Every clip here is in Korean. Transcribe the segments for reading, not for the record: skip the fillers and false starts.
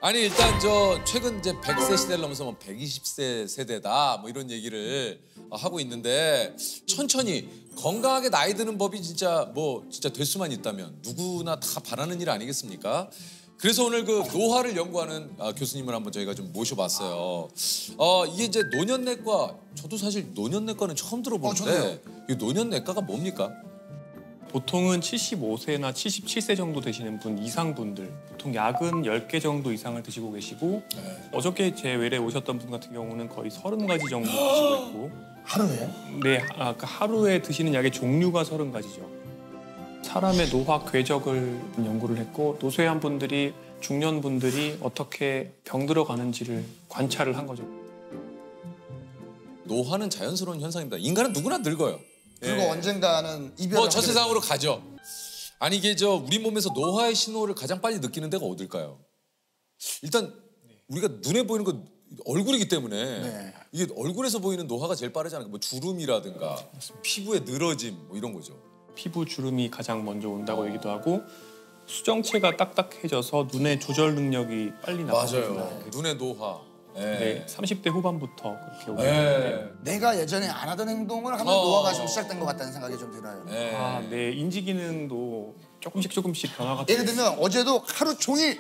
아니 일단 저 최근 이제 100세 시대를 넘어서 뭐 120세 세대다 뭐 이런 얘기를 하고 있는데 천천히 건강하게 나이 드는 법이 진짜 될 수만 있다면 누구나 다 바라는 일 아니겠습니까? 그래서 오늘 그 노화를 연구하는 교수님을 한번 저희가 좀 모셔봤어요. 이게 이제 노년내과, 저도 사실 노년내과는 처음 들어보는데 이 노년내과가 뭡니까? 보통은 75세나 77세 정도 되시는 분 이상 분들, 보통 약은 10개 정도 이상을 드시고 계시고 어저께 제 외래 오셨던 분 같은 경우는 거의 30가지 정도 드시고 있고. 하루에? 네, 그러니까 하루에 드시는 약의 종류가 30가지죠. 사람의 노화 궤적을 연구를 했고 노쇠한 분들이, 중년 분들이 어떻게 병들어 가는지를 관찰을 한 거죠. 노화는 자연스러운 현상입니다. 인간은 누구나 늙어요. 그리고 언젠가는 이별을 저 세상으로 가죠. 아니 이게 우리 몸에서 노화의 신호를 가장 빨리 느끼는 데가 어딜까요? 일단 우리가 눈에 보이는 건 얼굴이기 때문에 이게 얼굴에서 보이는 노화가 제일 빠르잖아요. 뭐 주름이라든가 피부의 늘어짐 뭐 이런 거죠. 피부 주름이 가장 먼저 온다고 얘기도 하고 수정체가 딱딱해져서 눈의 조절 능력이 빨리 나빠집니다. 맞아요. 눈의 노화. 네, 30대 후반부터 그렇게 오게 되는데 내가 예전에 안 하던 행동을 하면 노화가 좀 시작된 것 같다는 생각이 좀 들어요. 네, 인지 기능도 조금씩 변화가. 예를 들면 어제도 하루 종일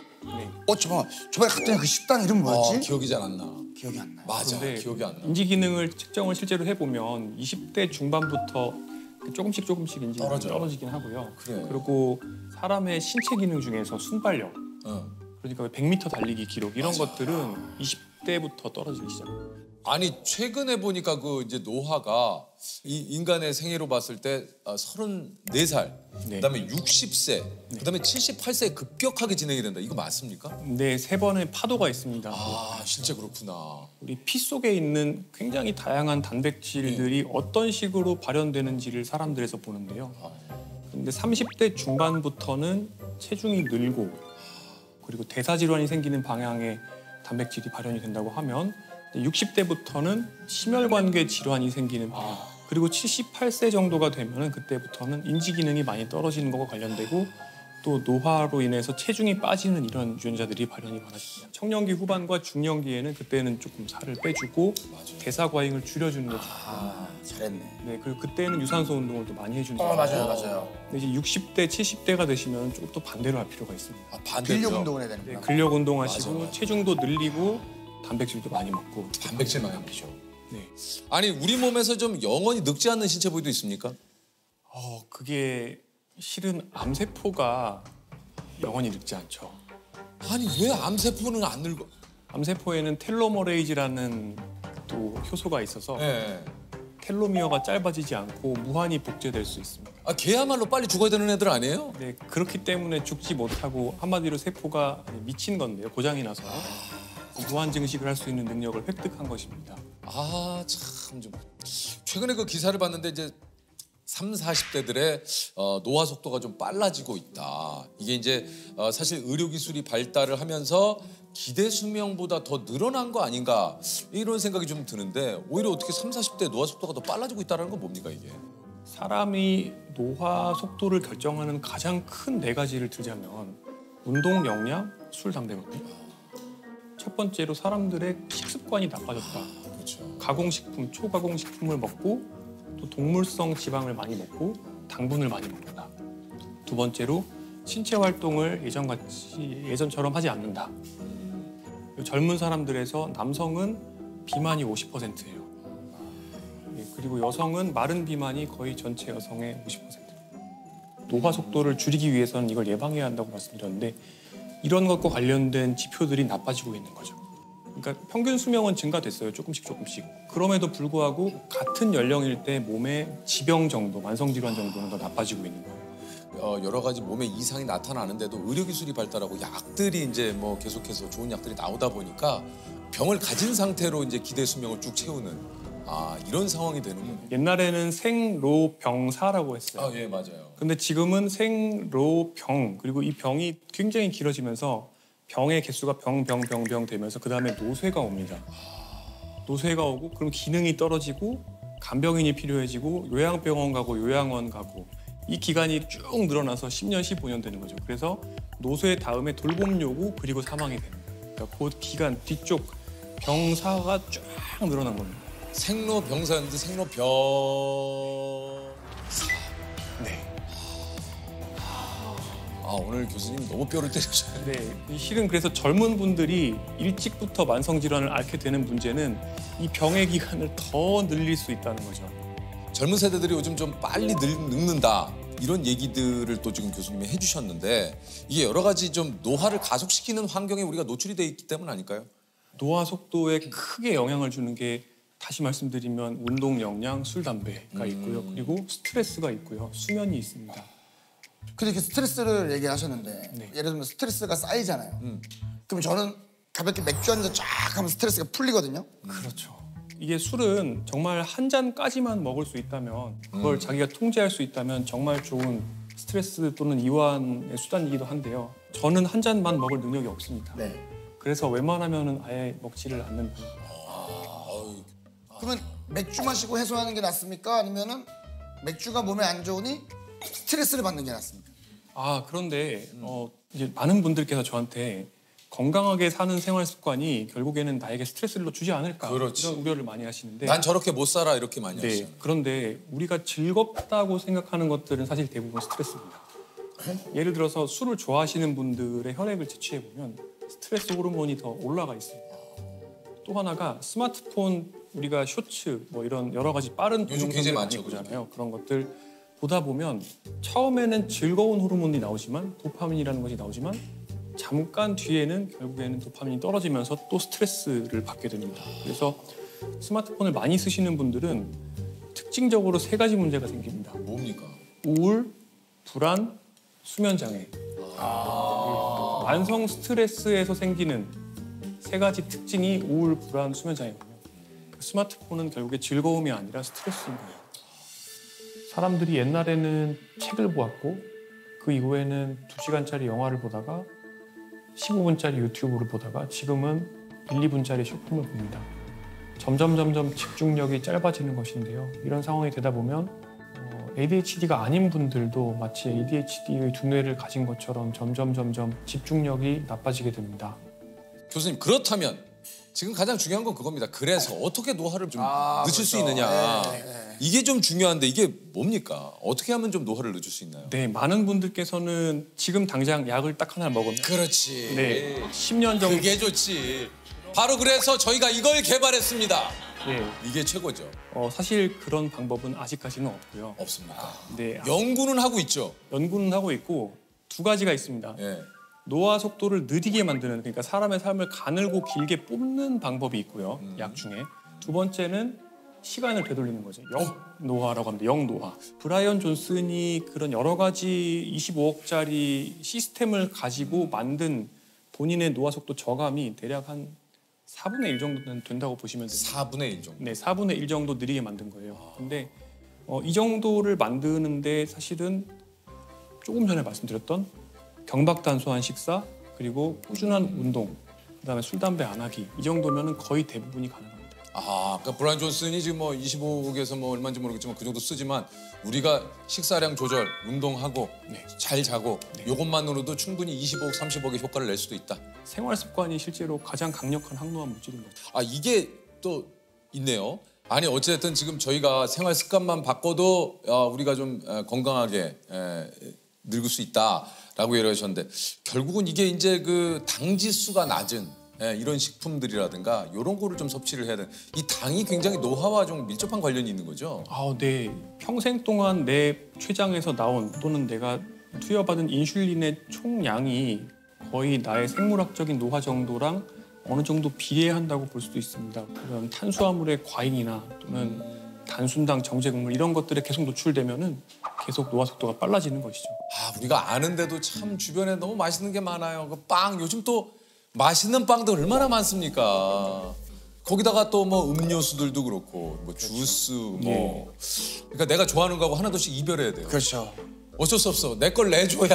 저번에 갔더니 그 식당 이름 뭐였지? 기억이 잘 안 나. 기억이 안 나요. 맞아, 기억이 안 나. 인지 기능을 측정을 실제로 해보면 20대 중반부터 조금씩 인지 기능이 떨어지긴 하고요. 그리고 사람의 신체 기능 중에서 순발력, 그러니까 100m 달리기 기록 이런 것들은 20대부터 떨어지기 시작해요. 아니 최근에 보니까 그 이제 노화가 이 인간의 생애로 봤을 때 34살, 그다음에 60세, 그다음에 78세에 급격하게 진행이 된다. 이거 맞습니까? 네, 3번의 파도가 있습니다. 실제 그렇구나. 우리 피 속에 있는 굉장히 다양한 단백질들이 어떤 식으로 발현되는지를 사람들에서 보는데요. 근데 30대 중반부터는 체중이 늘고 그리고 대사질환이 생기는 방향의 단백질이 발현이 된다고 하면 60대부터는 심혈관계 질환이 생기는 방향, 그리고 78세 정도가 되면 그때부터는 인지 기능이 많이 떨어지는 것과 관련되고 또 노화로 인해서 체중이 빠지는 이런 유전자들이 발현이 많아집니다. 청년기 후반과 중년기에는 그때는 조금 살을 빼주고 대사 과잉을 줄여주는 게 좋고. 잘했네. 네, 그리고 그때는 유산소 운동을 또 많이 해주는 거예요. 맞아요. 근데 이제 60대, 70대가 되시면 조금 또 반대로 할 필요가 있습니다. 근력 운동을 해야 되는구나. 네, 근력 운동하시고 체중도 늘리고 단백질도 많이 먹고. 단백질 많이 먹죠. 네. 아니 우리 몸에서 좀 영원히 늙지 않는 신체 부위도 있습니까? 그게 실은 암세포가 영원히 늙지 않죠. 아니 왜 암세포는 안 늙어? 암세포에는 텔로머레이즈라는 또 효소가 있어서 텔로미어가 짧아지지 않고 무한히 복제될 수 있습니다. 걔야말로 빨리 죽어야 되는 애들 아니에요? 네, 그렇기 때문에 죽지 못하고 한마디로 세포가 미친 건데요. 고장이 나서 무한 증식을 할 수 있는 능력을 획득한 것입니다. 참 좀 최근에 그 기사를 봤는데 이제 30, 40대들의 노화 속도가 좀 빨라지고 있다. 이게 이제 사실 의료 기술이 발달을 하면서 기대 수명보다 더 늘어난 거 아닌가 이런 생각이 좀 드는데 오히려 어떻게 30, 40대 노화 속도가 더 빨라지고 있다는 건 뭡니까 이게? 사람이 노화 속도를 결정하는 가장 큰 4가지를 들자면 운동 역량, 술, 담배 먹기. 첫 번째로 사람들의 식습관이 나빠졌다. 가공식품, 초가공식품을 먹고 또 동물성 지방을 많이 먹고 당분을 많이 먹는다. 두 번째로 신체 활동을 예전처럼 하지 않는다. 젊은 사람들에서 남성은 비만이 50%예요. 그리고 여성은 마른 비만이 거의 전체 여성의 50%예요. 노화 속도를 줄이기 위해서는 이걸 예방해야 한다고 말씀드렸는데 이런 것과 관련된 지표들이 나빠지고 있는 거죠. 그러니까 평균 수명은 증가됐어요. 조금씩. 그럼에도 불구하고 같은 연령일 때 몸의 지병 정도, 만성 질환 정도는 더 나빠지고 있는 거예요. 여러 가지 몸에 이상이 나타나는데도 의료 기술이 발달하고 약들이 이제 뭐 계속해서 좋은 약들이 나오다 보니까 병을 가진 상태로 이제 기대 수명을 쭉 채우는 이런 상황이 되는군요. 옛날에는 생로병사라고 했어요. 예, 맞아요. 근데 지금은 생로병, 그리고 이 병이 굉장히 길어지면서 병의 개수가 병 되면서 그다음에 노쇠가 옵니다. 노쇠가 오고 그럼 기능이 떨어지고 간병인이 필요해지고 요양병원 가고 요양원 가고 이 기간이 쭉 늘어나서 10년, 15년 되는 거죠. 그래서 노쇠 다음에 돌봄 요구 그리고 사망이 되는 거예요. 그러니까 그 기간 뒤쪽 병사가 쫙 늘어난 겁니다. 생로병사였는데 생로병. 네. 아 오늘 교수님 너무 뼈를 때리셔요. 네, 이 실은 그래서 젊은 분들이 일찍부터 만성 질환을 앓게 되는 문제는 이 병의 기간을 더 늘릴 수 있다는 거죠. 젊은 세대들이 요즘 좀 빨리 늙는다 이런 얘기들을 또 지금 교수님이 해주셨는데 이게 여러 가지 좀 노화를 가속시키는 환경에 우리가 노출이 돼 있기 때문 아닐까요? 노화 속도에 크게 영향을 주는 게 다시 말씀드리면 운동 역량, 술, 담배가 있고요. 그리고 스트레스가 있고요. 수면이 있습니다. 근데 이렇게 스트레스를 얘기하셨는데 네. 예를 들면 스트레스가 쌓이잖아요. 그럼 저는 가볍게 맥주 한 잔 쫙 하면 스트레스가 풀리거든요. 그렇죠. 이게 술은 정말 한 잔까지만 먹을 수 있다면 그걸 자기가 통제할 수 있다면 정말 좋은 스트레스 또는 이완의 수단이기도 한데요. 저는 한 잔만 먹을 능력이 없습니다. 네. 그래서 웬만하면 아예 먹지를 않는 편입니다. 그러면 맥주 마시고 해소하는 게 낫습니까? 아니면은 맥주가 몸에 안 좋으니 스트레스를 받는 게 낫습니까? 아 그런데 이제 많은 분들께서 저한테 건강하게 사는 생활 습관이 결국에는 나에게 스트레스를 주지 않을까 그렇지. 이런 우려를 많이 하시는데 난 저렇게 못 살아 이렇게 많이 네, 하시잖아요. 그런데 우리가 즐겁다고 생각하는 것들은 사실 대부분 스트레스입니다. 예를 들어서 술을 좋아하시는 분들의 혈액을 채취해 보면 스트레스 호르몬이 더 올라가 있습니다. 또 하나가 스마트폰 우리가 쇼츠 뭐 이런 여러 가지 빠른 요즘 동영상들 굉장히 많이 많죠, 보잖아요. 그런 것들 보다 보면 처음에는 즐거운 호르몬이 나오지만 도파민이라는 것이 나오지만 잠깐 뒤에는 결국에는 도파민이 떨어지면서 또 스트레스를 받게 됩니다. 그래서 스마트폰을 많이 쓰시는 분들은 특징적으로 세 가지 문제가 생깁니다. 뭡니까? 우울, 불안, 수면 장애. 만성 스트레스에서 생기는 세 가지 특징이 우울, 불안, 수면 장애거든요. 스마트폰은 결국에 즐거움이 아니라 스트레스인 거예요. 사람들이 옛날에는 책을 보았고 그 이후에는 2시간짜리 영화를 보다가 15분짜리 유튜브를 보다가 지금은 1, 2분짜리 쇼폼을 봅니다. 점점 집중력이 짧아지는 것인데요. 이런 상황이 되다 보면 ADHD가 아닌 분들도 마치 ADHD의 두뇌를 가진 것처럼 점점 집중력이 나빠지게 됩니다. 교수님 그렇다면 지금 가장 중요한 건 그겁니다. 그래서 어떻게 노화를 좀 늦출 수 그렇죠. 있느냐. 네. 이게 좀 중요한데 이게 뭡니까? 어떻게 하면 좀 노화를 늦출 수 있나요? 네, 많은 분들께서는 지금 당장 약을 딱 하나 먹으면 그렇지. 네, 10년 정도 그게 좋지. 바로 그래서 저희가 이걸 개발했습니다. 네, 이게 최고죠. 사실 그런 방법은 아직까지는 없고요. 없습니까? 네, 연구는 하고 있죠. 연구는 하고 있고 두 가지가 있습니다. 예. 노화 속도를 느리게 만드는 그러니까 사람의 삶을 가늘고 길게 뽑는 방법이 있고요. 약 중에 두 번째는 시간을 되돌리는 거죠. 영노화라고 합니다. 영노화. 브라이언 존슨이 그런 여러 가지 25억짜리 시스템을 가지고 만든 본인의 노화 속도 저감이 대략 한 4분의 1 정도는 된다고 보시면 됩니다. 4분의 1 정도. 네, 4분의 1 정도 느리게 만든 거예요. 근데 이 정도를 만드는데 사실은 조금 전에 말씀드렸던 경박단소한 식사 그리고 꾸준한 운동 그다음에 술, 담배 안 하기 이 정도면은 거의 대부분이 가능합니다. 아, 그러니까 브라이언 존슨이 지금 뭐 25억에서 뭐 얼마인지 모르겠지만 그 정도 쓰지만 우리가 식사량 조절, 운동하고 네. 잘 자고 이것만으로도 충분히 25억, 30억의 효과를 낼 수도 있다. 생활 습관이 실제로 가장 강력한 항노화 물질인 거죠. 아, 이게 또 있네요. 아니 어쨌든 지금 저희가 생활 습관만 바꿔도 우리가 좀 건강하게 늙을 수 있다라고 얘기하셨는데 결국은 이게 이제 그 당 지수가 낮은 이런 식품들이라든가 이런 거를 좀 섭취를 해야 돼. 이 당이 굉장히 노화와 좀 밀접한 관련이 있는 거죠. 네. 평생 동안 내 췌장에서 나온 또는 내가 투여받은 인슐린의 총량이 거의 나의 생물학적인 노화 정도랑 어느 정도 비례한다고 볼 수도 있습니다. 그런 탄수화물의 과잉이나 또는 단순당, 정제국물 이런 것들에 계속 노출되면은 계속 노화 속도가 빨라지는 것이죠. 아, 우리가 아는데도 참 주변에 너무 맛있는 게 많아요. 그 빵 요즘 또 맛있는 빵도 얼마나 많습니까? 거기다가 또 뭐 음료수들도 그렇고 뭐 주스 뭐 그러니까 내가 좋아하는 거하고 하나둘씩 이별해야 돼요. 그렇죠. 어쩔 수 없어. 내 걸 내줘야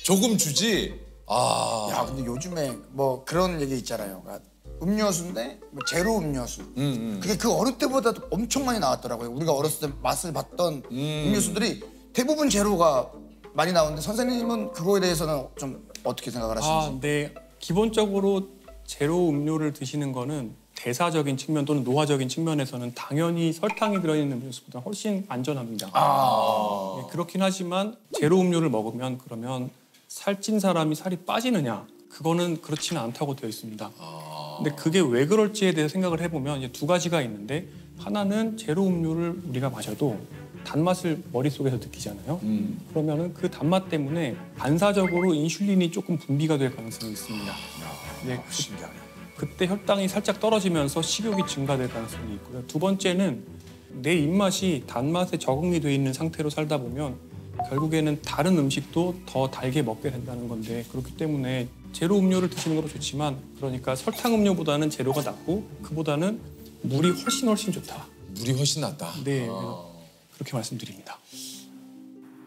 조금 주지. 아, 야, 근데 요즘에 뭐 그런 얘기 있잖아요. 그러니까 음료수인데 뭐 제로 음료수. 그게 그 어릴 때보다 엄청 많이 나왔더라고요. 우리가 어렸을 때 맛을 봤던 음료수들이 대부분 제로가 많이 나오는데 선생님은 그거에 대해서는 좀 어떻게 생각을 하시는지? 네. 기본적으로 제로 음료를 드시는 거는 대사적인 측면 또는 노화적인 측면에서는 당연히 설탕이 들어있는 음료수보다 훨씬 안전합니다. 네, 그렇긴 하지만 제로 음료를 먹으면 그러면 살찐 사람이 살이 빠지느냐? 그거는 그렇지는 않다고 되어 있습니다. 근데 그게 왜 그럴지에 대해서 생각을 해보면 이제 두 가지가 있는데 하나는 제로 음료를 우리가 마셔도 단맛을 머릿속에서 느끼잖아요. 그러면은 그 단맛 때문에 반사적으로 인슐린이 조금 분비가 될 가능성이 있습니다. 네, 신기하네. 그때 혈당이 살짝 떨어지면서 식욕이 증가될 가능성이 있고요. 두 번째는 내 입맛이 단맛에 적응이 돼 있는 상태로 살다 보면 결국에는 다른 음식도 더 달게 먹게 된다는 건데 그렇기 때문에 제로 음료를 드시는 것도 좋지만 그러니까 설탕 음료보다는 제로가 낫고 그보다는 물이 훨씬 좋다. 물이 훨씬 낫다. 네, 그렇게 말씀드립니다.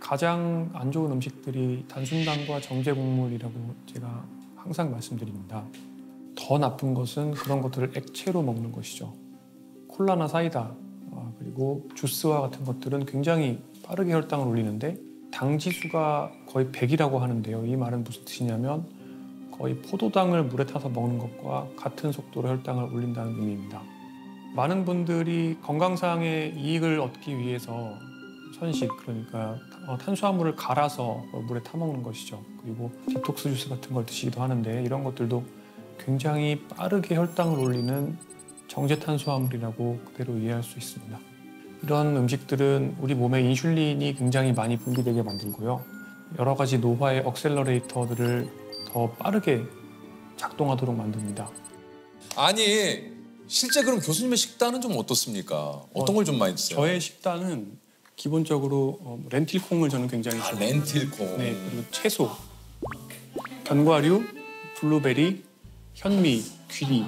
가장 안 좋은 음식들이 단순당과 정제 곡물이라고 제가 항상 말씀드립니다. 더 나쁜 것은 그런 것들을 액체로 먹는 것이죠. 콜라나 사이다 그리고 주스와 같은 것들은 굉장히 빠르게 혈당을 올리는데 당 지수가 거의 100이라고 하는데요. 이 말은 무슨 뜻이냐면 거의 포도당을 물에 타서 먹는 것과 같은 속도로 혈당을 올린다는 의미입니다. 많은 분들이 건강상의 이익을 얻기 위해서 선식, 그러니까 탄수화물을 갈아서 물에 타먹는 것이죠. 그리고 디톡스 주스 같은 걸 드시기도 하는데 이런 것들도 굉장히 빠르게 혈당을 올리는 정제 탄수화물이라고 그대로 이해할 수 있습니다. 이런 음식들은 우리 몸에 인슐린이 굉장히 많이 분비되게 만들고요. 여러 가지 노화의 억셀러레이터들을 더 빠르게 작동하도록 만듭니다. 아니 실제 그럼 교수님의 식단은 좀 어떻습니까? 어떤 걸 좀 많이 드세요? 저의 식단은 기본적으로 렌틸콩을 저는 굉장히 좋아해요. 렌틸콩. 네, 그리고 채소, 견과류, 블루베리, 현미, 귀리.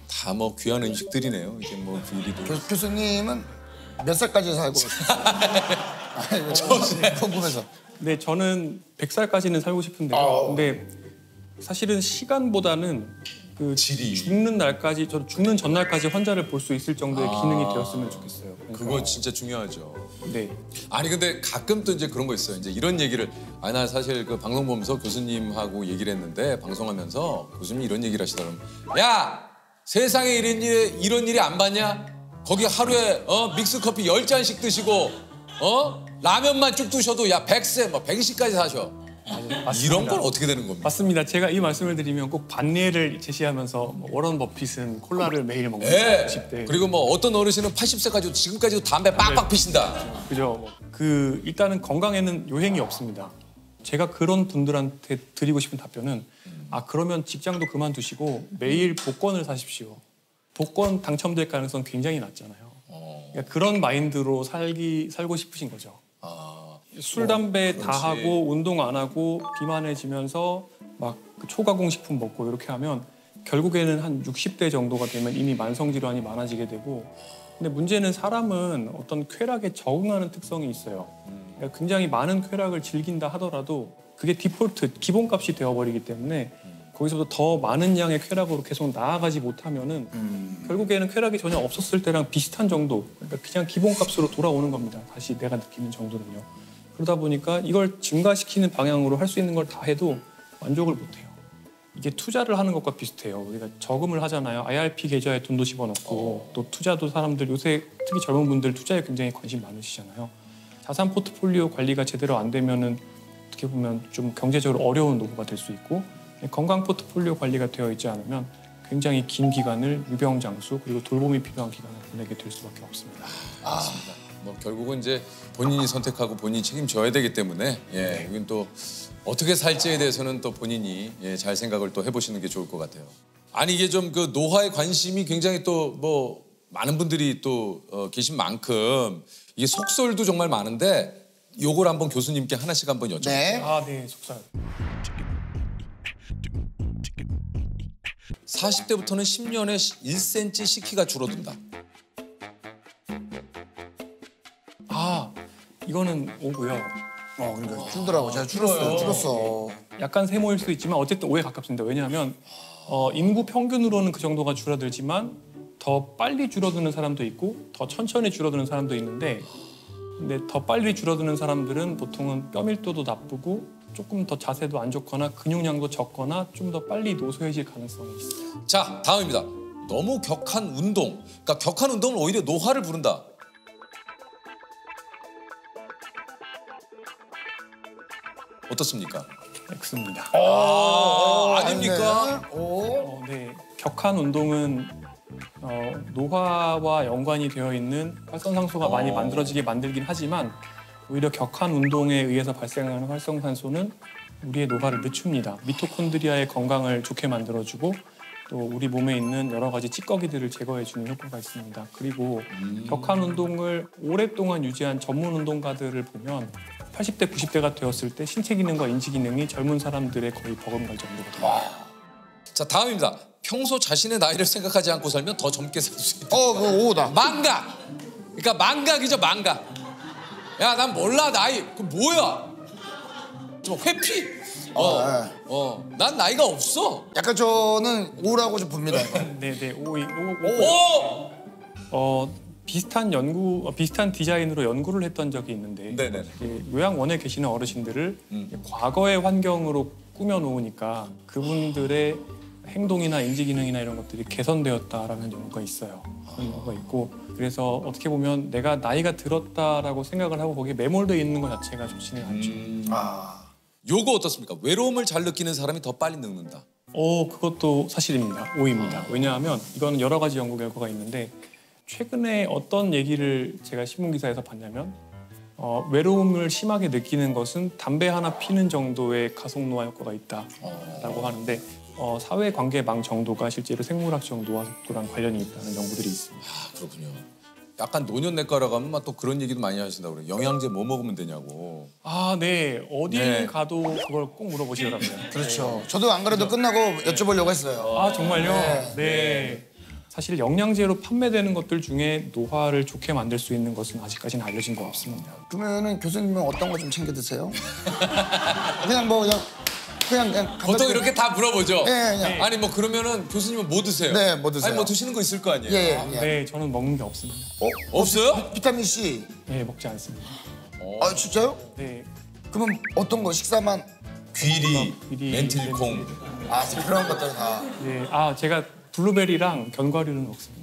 다 뭐 귀한 음식들이네요. 이제 뭐 귀리도. 교수님은 몇 살까지 살고 궁금해서. 네, 저는 100살까지는 살고 싶은데요. 근데 사실은 시간보다는 그 질이. 죽는 날까지, 저 죽는 전날까지 환자를 볼 수 있을 정도의 기능이 되었으면 좋겠어요. 그러니까, 그거 진짜 중요하죠. 네. 아니 근데 가끔 또 이제 그런 거 있어요. 이제 이런 얘기를 나 사실 그 방송 보면서 교수님하고 얘기를 했는데 방송하면서 교수님이 이런 얘기를 하시더라고요. 야, 세상에 이런 일이 안 봤냐? 거기 하루에 믹스 커피 10잔씩 드시고 라면만 쭉 드셔도 야 100세 뭐 120까지 사셔. 이런 건 어떻게 되는 겁니까? 맞습니다. 제가 이 말씀을 드리면 꼭 반례를 제시하면서 뭐 워런 버핏은 콜라를 매일 먹는 네. 10대. 그리고 뭐 어떤 어르신은 80세까지도 지금까지도 담배 빡빡 피신다. 그죠. 그 일단은 건강에는 요행이 없습니다. 제가 그런 분들한테 드리고 싶은 답변은 그러면 직장도 그만두시고 매일 복권을 사십시오. 복권 당첨될 가능성 굉장히 낮잖아요. 그러니까 그런 마인드로 살고 싶으신 거죠. 술, 담배 다 하고 운동 안 하고 비만해지면서 막 그 초가공 식품 먹고 이렇게 하면 결국에는 한 60대 정도가 되면 이미 만성 질환이 많아지게 되고 근데 문제는 사람은 어떤 쾌락에 적응하는 특성이 있어요. 그러니까 굉장히 많은 쾌락을 즐긴다 하더라도 그게 디폴트, 기본값이 되어버리기 때문에 거기서부터 더 많은 양의 쾌락으로 계속 나아가지 못하면은 결국에는 쾌락이 전혀 없었을 때랑 비슷한 정도, 그러니까 그냥 기본값으로 돌아오는 겁니다. 다시 내가 느끼는 정도는요. 그러다 보니까 이걸 증가시키는 방향으로 할 수 있는 걸 다 해도 만족을 못해요. 이게 투자를 하는 것과 비슷해요. 우리가 저금을 하잖아요. IRP 계좌에 돈도 집어넣고 또 투자도 사람들 요새 특히 젊은 분들 투자에 굉장히 관심 많으시잖아요. 자산 포트폴리오 관리가 제대로 안 되면은 어떻게 보면 좀 경제적으로 어려운 노후가 될 수 있고 건강 포트폴리오 관리가 되어 있지 않으면 굉장히 긴 기간을 유병장수 그리고 돌봄이 필요한 기간을 보내게 될 수밖에 없습니다. 맞습니다. 뭐 결국은 이제 본인이 선택하고 본인이 책임져야 되기 때문에 이건 또 어떻게 살지에 대해서는 또 본인이 잘 생각을 또 해보시는 게 좋을 것 같아요. 아니 이게 좀 그 노화에 관심이 굉장히 또 뭐 많은 분들이 또 계신 만큼 이게 속설도 정말 많은데 요걸 한번 교수님께 하나씩 한번 여쭤볼게요. 네. 네, 속살. 40대부터는 10년에 1cm씩 키가 줄어든다. 이거는 오고요. 그러니까 줄더라고. 제가 줄었어. 약간 세모일 수도 있지만 어쨌든 5에 가깝습니다. 왜냐하면 인구 평균으로는 그 정도가 줄어들지만 더 빨리 줄어드는 사람도 있고 더 천천히 줄어드는 사람도 있는데 근데 더 빨리 줄어드는 사람들은 보통은 뼈 밀도도 나쁘고 조금 더 자세도 안 좋거나 근육량도 적거나 좀 더 빨리 노쇠해질 가능성이 있어요. 자, 다음입니다. 너무 격한 운동. 그러니까 격한 운동은 오히려 노화를 부른다. 어떻습니까? X입니다. 아닙니까? 네, 격한 운동은 노화와 연관이 되어 있는 활성산소가 많이 만들어지게 만들긴 하지만 오히려 격한 운동에 의해서 발생하는 활성산소는 우리의 노화를 늦춥니다. 미토콘드리아의 건강을 좋게 만들어주고 또 우리 몸에 있는 여러 가지 찌꺼기들을 제거해주는 효과가 있습니다. 그리고 격한 운동을 오랫동안 유지한 전문 운동가들을 보면 80대, 90대가 되었을 때 신체 기능과 인지 기능이 젊은 사람들의 거의 버금갈 정도거든요. 자, 다음입니다. 평소 자신의 나이를 생각하지 않고 살면 더 젊게 살 수 있다. 그거 O다. 망각. 그러니까 망각이죠, 망각. 야, 난 몰라 나이. 그 뭐야? 좀 회피. 난 나이가 없어. 약간 저는 O라고 좀 봅니다. 이거. 네, 오! 비슷한 디자인으로 연구를 했던 적이 있는데 네네. 요양원에 계시는 어르신들을 과거의 환경으로 꾸며놓으니까 그분들의 행동이나 인지 기능이나 이런 것들이 개선되었다라는 연구가 있어요. 그런 연구가 있고 그래서 어떻게 보면 내가 나이가 들었다라고 생각을 하고 거기에 매몰되어 있는 것 자체가 좋지는 않죠. 요거 어떻습니까? 외로움을 잘 느끼는 사람이 더 빨리 늙는다. 그것도 사실입니다. O입니다. 왜냐하면 이거는 여러 가지 연구 결과가 있는데 최근에 어떤 얘기를 제가 신문기사에서 봤냐면 외로움을 심하게 느끼는 것은 담배 하나 피는 정도의 가속노화 효과가 있다라고 하는데 사회관계망 정도가 실제로 생물학적 노화 속도랑 관련이 있다는 연구들이 있습니다. 그렇군요. 약간 노년내과라 가면 또 그런 얘기도 많이 하신다고 그래요. 영양제 뭐 먹으면 되냐고. 네. 어딜 네. 가도 그걸 꼭 물어보시더라고요. 그렇죠. 저도 안 그래도 끝나고 여쭤보려고 했어요. 정말요? 네. 사실 영양제로 판매되는 것들 중에 노화를 좋게 만들 수 있는 것은 아직까지는 알려진 거 없습니다. 그러면은 교수님은 어떤 거 좀 챙겨 드세요? 그냥 보통 이렇게 다 물어보죠. 네. 아니 뭐 그러면은 교수님은 뭐 드세요? 네, 뭐 드세요? 아니 뭐 드시는 거 있을 거 아니에요? 예. 네, 저는 먹는 게 없습니다. 없어요? 비타민 C. 네, 먹지 않습니다. 진짜요? 네, 그러면 어떤 거 식사만? 귀리, 귀리, 렌틸콩. 그런 것들 다. 네, 제가 블루베리랑 견과류는 먹습니다.